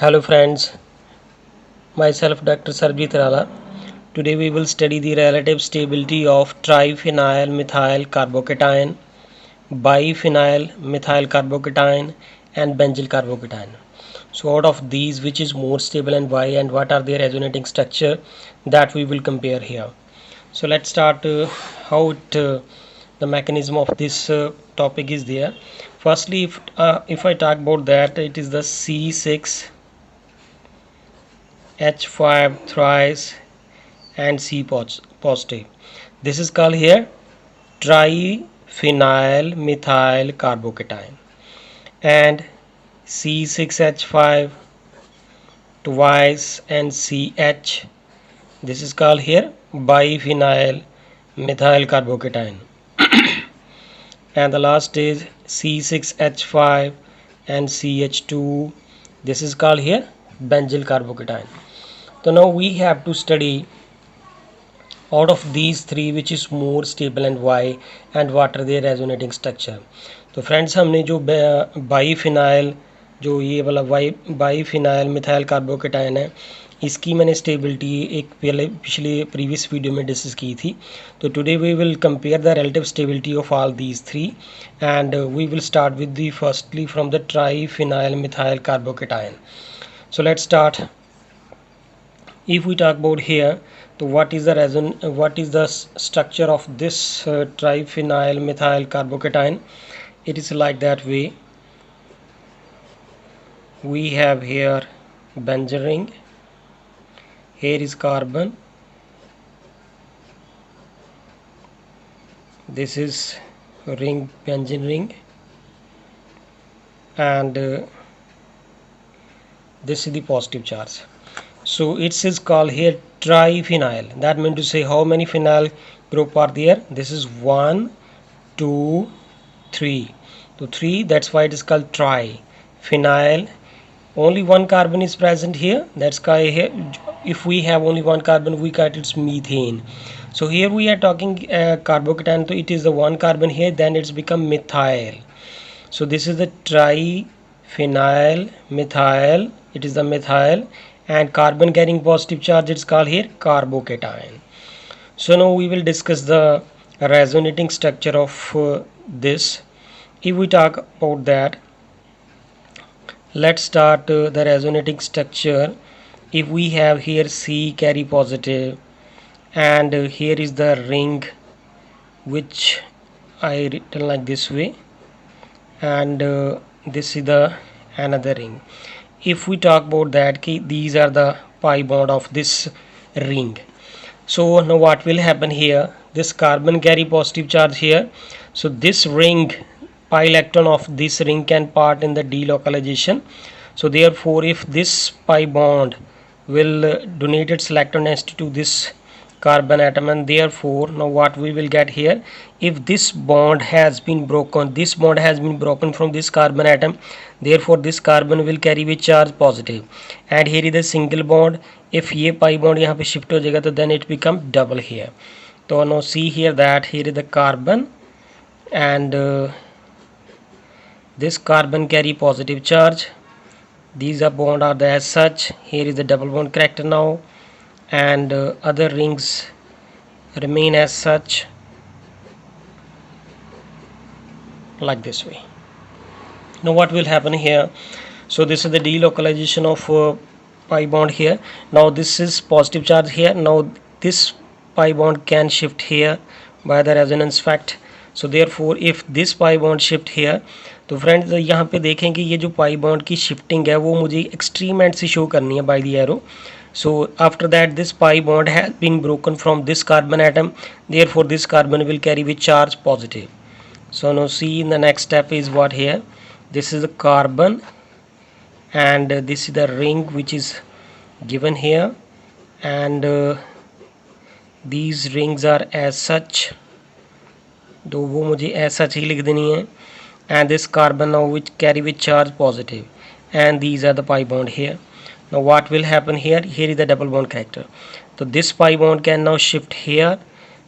Hello friends, myself Dr. Sarbjeet Rala. Today we will study the relative stability of triphenyl methyl carbocation, biphenyl methyl carbocation and benzyl carbocation. So out of these, which is more stable and why, and what are their resonating structure, that we will compare here. So let's start how the mechanism of this topic is there. Firstly, if I talk about that, it is the C6 H5 thrice and C positive. This is called here triphenyl methyl carbocation, and C6H5 twice and CH. This is called here biphenyl methyl carbocation, and the last is C6H5 and CH2. This is called here benzyl carbocation. So now we have to study out of these three which is more stable and why, and what are their resonating structure. तो friends, हमने जो biphenyl, जो ये वाला biphenyl methyl carbocation है, इसकी मैंने stability एक पिछले प्रीवियस वीडियो में डिस्कस की थी. तो today we will compare the relative stability of all these three, and we will start with the firstly from the triphenyl methyl carbocation. So let's start. If we talk about here, so what is the structure of this triphenyl methyl carbocation? It is like that way. We have here benzene ring, here is carbon, this is ring, benzene ring, and this is the positive charge. So it is called here triphenyl. That means to say how many phenyl group are there. This is 1, 2, 3. So 3, that's why it is called triphenyl. Only one carbon is present here. That's why here, if we have only one carbon, we call it's methane. So here we are talking carbocation. So it is the one carbon here, then it's become methyl. So this is the triphenyl methyl. It is the methyl, and carbon carrying positive charge, it's called here carbocation. So now we will discuss the resonating structure of this. If we talk about that, let's start the resonating structure. If we have here C carry positive, and here is the ring which I written like this way, and this is the another ring. If we talk about that, these are the pi bond of this ring. So now what will happen here, this carbon carry positive charge here, so this ring, pi electron of this ring can part in the delocalization. So therefore if this pi bond will donate its electron density to this carbon atom, and therefore now what we will get here, if this bond has been broken, this bond has been broken from this carbon atom, therefore this carbon will carry with charge positive, and here is the single bond. If ये pi bond यहाँ पे shift हो जाएगा, तो then it become double here. तो now see here that here is the carbon, and this carbon carry positive charge. These are bond are the as such. Here is the double bond character now, and other rings remain as such, like this way. Now what will happen here, so this is the delocalization of pi bond here. Now this is positive charge here. Now this pi bond can shift here by the resonance effect. So therefore if this pi bond shift here, तो friends यहाँ पे देखेंगे ये जो pi bond की shifting है वो मुझे एक्सट्रीम एंड से शो करनी है by the arrow. So after that this pi bond has been broken from this carbon atom, therefore this carbon will carry with charge positive. So now see in the next step is what here, this is the carbon, and this is the ring which is given here, and these rings are as such, तो वो मुझे as such ही लिख देनी है, and this carbon now which carry with charge positive, and these are the pi bond here. Now what will happen here, here is the double bond character, so this pi bond can now shift here.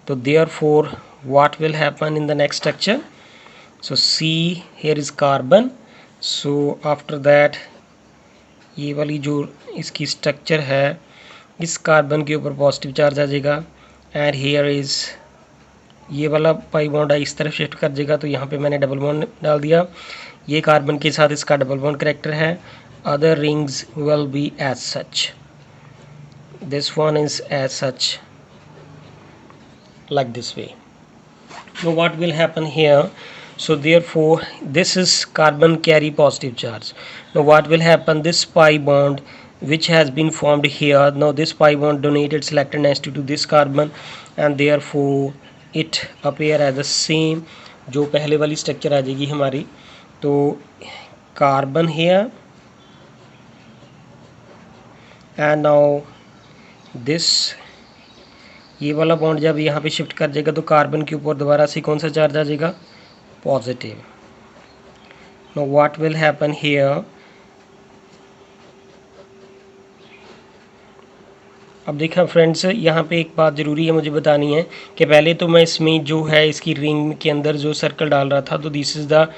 So therefore what will happen in the next structure, so C here is carbon, so after that ये वाली जो इसकी structure है, इस carbon के ऊपर positive charge आ जाएगा and here is ये वाला पाई बॉन्ड इस तरफ शिफ्ट कर देगा, तो यहाँ पे मैंने डबल बॉन्ड डाल दिया। ये कार्बन के साथ इसका डबल बॉन्ड करैक्टर है। Other rings will be as such, this one is as such like this way. Now what will happen here? So therefore this is carbon carry positive charge. Now what will happen, this pi bond which has been formed here, now this pi bond donated selected next to this carbon and therefore it appear as the same, जो पहले वाली structure आ जाएगी हमारी। तो carbon here and now this, ये वाला bond जब यहाँ पे शिफ्ट कर जाएगा तो कार्बन के ऊपर दोबारा से कौन सा चार्ज आ जाएगा, positive. No what will happen here, अब देखा फ्रेंड्स, यहाँ पे एक बात ज़रूरी है मुझे बतानी है कि पहले तो मैं इसमें जो है इसकी रिंग के अंदर जो सर्कल डाल रहा था, तो this is the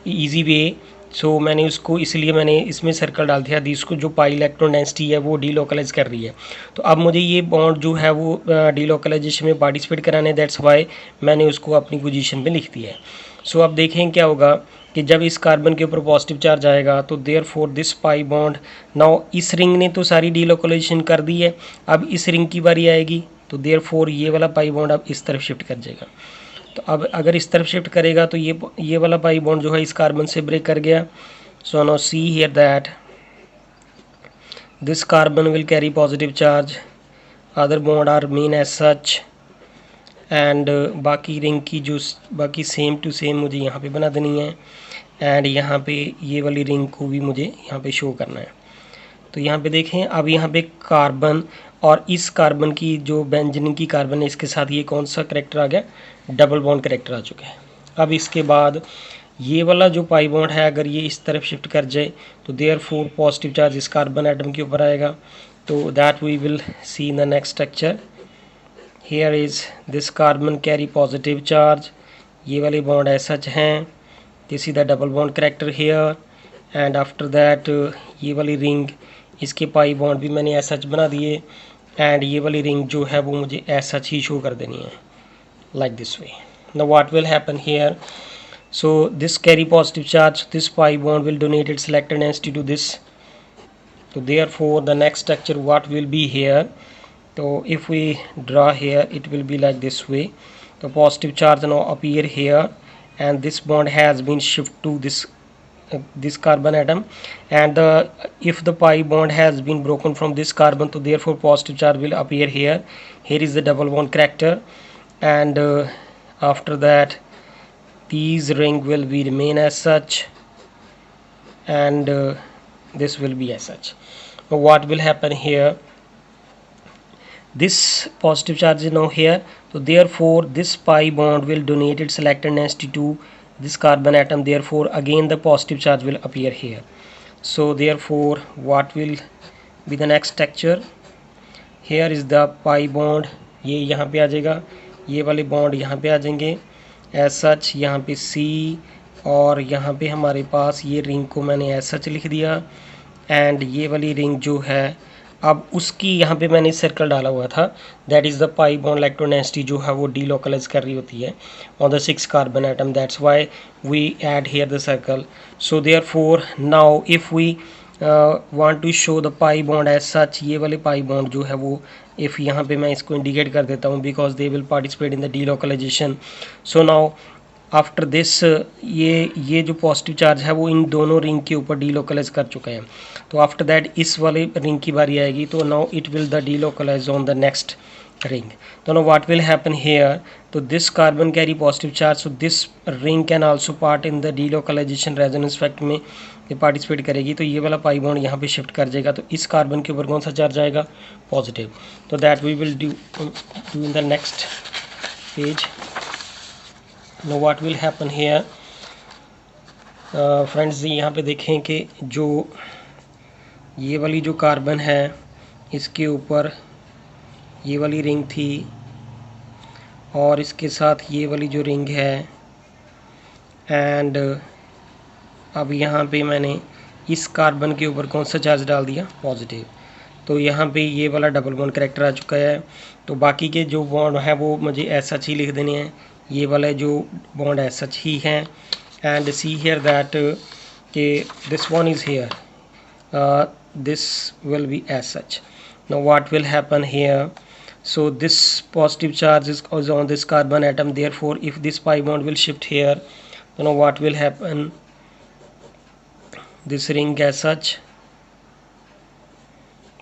easy way. So मैंने उसको इसलिए मैंने इसमें सर्कल डाल दिया, इसको जो पाई इलेक्ट्रॉन डेंसिटी है वो डीलोकलाइज कर रही है। तो अब मुझे ये बॉन्ड जो है वो डीलोकलाइजेशन में पार्टिसिपेट कराने, दैट्स वाई मैंने उसको अपनी पोजीशन पे लिख दिया है। सो अब देखें क्या होगा कि जब इस कार्बन के ऊपर पॉजिटिव चार्ज आएगा तो therefore this pi bond, now इस रिंग ने तो सारी डीलोकलाइजेशन कर दी है, अब इस रिंग की बारी आएगी तो देयरफॉर ये वाला पाई बॉन्ड अब इस तरफ शिफ्ट कर जाएगा। तो अब अगर इस तरफ शिफ्ट करेगा तो ये वाला पाई बॉन्ड जो है इस कार्बन से ब्रेक कर गया। So now see here that this carbon will carry positive charge, other bond are main as such and बाकी रिंग की जो बाकी सेम टू सेम मुझे यहाँ पे बना देनी है एंड यहाँ पे ये वाली रिंग को भी मुझे यहाँ पे शो करना है। तो यहाँ पे देखें, अब यहाँ पे कार्बन और इस कार्बन की जो बेंजीन की कार्बन है इसके साथ ये कौन सा करैक्टर आ गया, डबल बॉन्ड करैक्टर आ चुका है। अब इसके बाद ये वाला जो पाई बॉन्ड है अगर ये इस तरफ शिफ्ट कर जाए तो देयरफॉर पॉजिटिव चार्ज इस कार्बन एटम के ऊपर आएगा। तो that we will see in the next structure. Here is this carbon carry positive charge, ये वाले बॉन्ड एज सच हैं, this is the double bond character here and after that ये वाली रिंग, इसके पाई बॉन्ड भी मैंने as such बना दिए एंड ये वाली रिंग जो है वो मुझे एज सच ही शो कर देनी है, like this way. Now what will happen here? So this carry positive charge, this pi bond will donate its selected density to this. So therefore the next structure what will be here? So if we draw here it will be like this way. The positive charge now appear here and this bond has been shifted to this carbon atom and if the pi bond has been broken from this carbon, so therefore positive charge will appear here. Here is the double bond character and after that these ring will be remain as such and this will be as such. Now what will happen here, this positive charge is now here, so therefore this pi bond will donate its selected density to this carbon atom, therefore again the positive charge will appear here. So therefore what will be the next structure, here is the pi bond, ये यहाँ पे आ जाएगा, ये वाले bond यहाँ पे आ जाएंगे as such, यहाँ पे सी और यहाँ पे हमारे पास ये रिंग को मैंने एज सच लिख दिया एंड ये वाली रिंग जो है अब उसकी यहाँ पे मैंने सर्कल डाला हुआ था, that is the pi bond electron density जो है वो डीलोकलाइज कर रही होती है on the 6 carbon atom, that's why we add here the circle. So therefore now if we want to show the pi bond as such, ये वाले pi bond जो है वो इफ़ यहाँ पे मैं इसको इंडिकेट कर देता हूँ because they will participate in the delocalisation. So now after this ये जो पॉजिटिव चार्ज है वो इन दोनों रिंग के ऊपर डीलोकलाइज कर चुका है, तो आफ्टर दैट इस वाले रिंग की बारी आएगी, तो now it will the delocalise on the next ring. So now what will happen here, so this carbon carry positive charge, so this ring can also part in the delocalization resonance effect में ये participate करेगी। तो ये वाला pi bond यहाँ पे shift कर जाएगा, तो इस कार्बन के ऊपर कौन सा चार्ज आएगा, पॉजिटिव। तो that we will do in the next page. No what will happen here friends, यहाँ पे देखें कि जो ये वाली जो कार्बन है इसके ऊपर ये वाली रिंग थी और इसके साथ ये वाली जो रिंग है एंड अब यहाँ पे मैंने इस कार्बन के ऊपर कौन सा चार्ज डाल दिया, पॉजिटिव। तो यहाँ पे ये वाला डबल बॉन्ड करेक्टर आ चुका है। तो बाकी के जो बॉन्ड है वो मुझे एज सच ही लिख देने हैं, ये वाला जो बॉन्ड एज सच ही है। एंड सी हियर दैट के this one is here, this will be as such. Now what will happen here? So this positive charge is on this carbon atom, therefore if this pi bond will shift here, you know what will happen, this ring as such,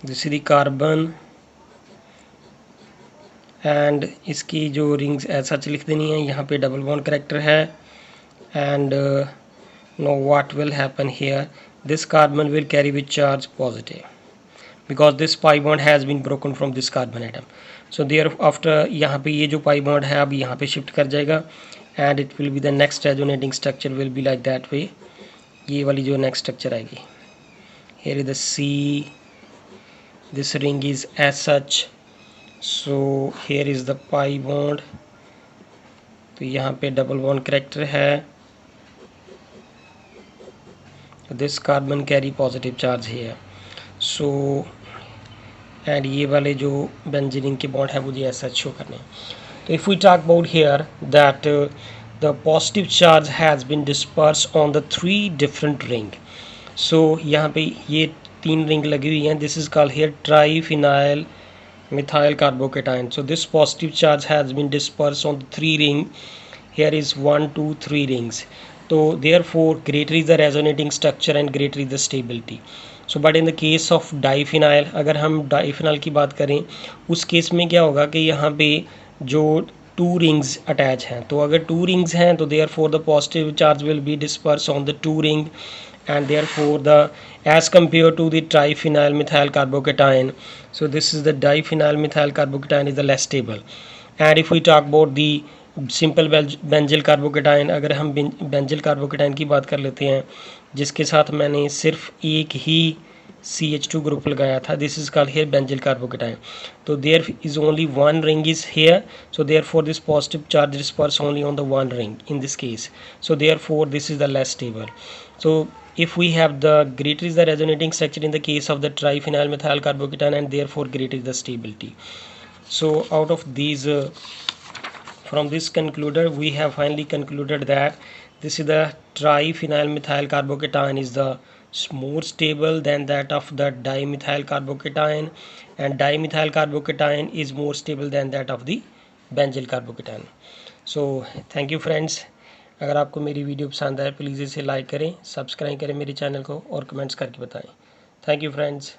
this is the carbon and इसकी जो rings as such लिख देनी है, यहाँ पे double bond character है। and now what will happen here, this carbon will carry with charge positive because this pi bond has been broken from this carbon atom. So thereafter यहाँ पे ये जो pi bond है अब यहाँ पे shift कर जाएगा and it will be the next resonating structure will be like that way। ये वाली जो next structure आएगी, here is the C, this ring is as such, so here is the pi bond। तो यहाँ पे double bond character है, this carbon carry positive charge here। so and ये वाले जो बेंजीन के बॉन्ड है मुझे ऐसा शो करने हैं। तो if we talk about here that the positive charge has been disperse on the 3 different ring. So यहाँ पे ये 3 रिंग लगी हुई हैं, this is called here triphenyl methyl carbocation. So this positive charge has been disperse on the 3 ring, here is 1 2 3 rings. तो therefore greater is the resonating structure and greater is the stability। So but in the case of diphenyl, अगर हम diphenyl की बात करें उस case में क्या होगा कि यहाँ पे जो 2 रिंग्स अटैच हैं, तो अगर 2 रिंग्स हैं तो therefore the positive charge will be disperse on the 2 ring and therefore the as compared to the triphenyl methyl carbocation, so this is the diphenyl methyl carbocation is the less stable। and if we talk about the simple benzyl carbocation, अगर हम benzyl carbocation की बात कर लेते हैं जिसके साथ मैंने सिर्फ एक ही CH2 ग्रुप लगाया था, this is called here benzyl carbocation. तो there is only 1 ring is here, so therefore this positive charge disperse only on the 1 ring in this case, so therefore this is the less stable. so if we have the greater is the resonating structure in the case of the triphenyl methyl carbocation and therefore greater is the stability। so out of these from this concluder we have finally concluded that this is the triphenyl methyl carbocation is the more stable than that of the dimethyl carbocation and dimethyl carbocation is more stable than that of the benzyl carbocation। so thank you friends, अगर आपको मेरी video पसंद आए please इसे like करें, subscribe करें मेरे channel को और कमेंट्स करके बताएं। Thank you friends.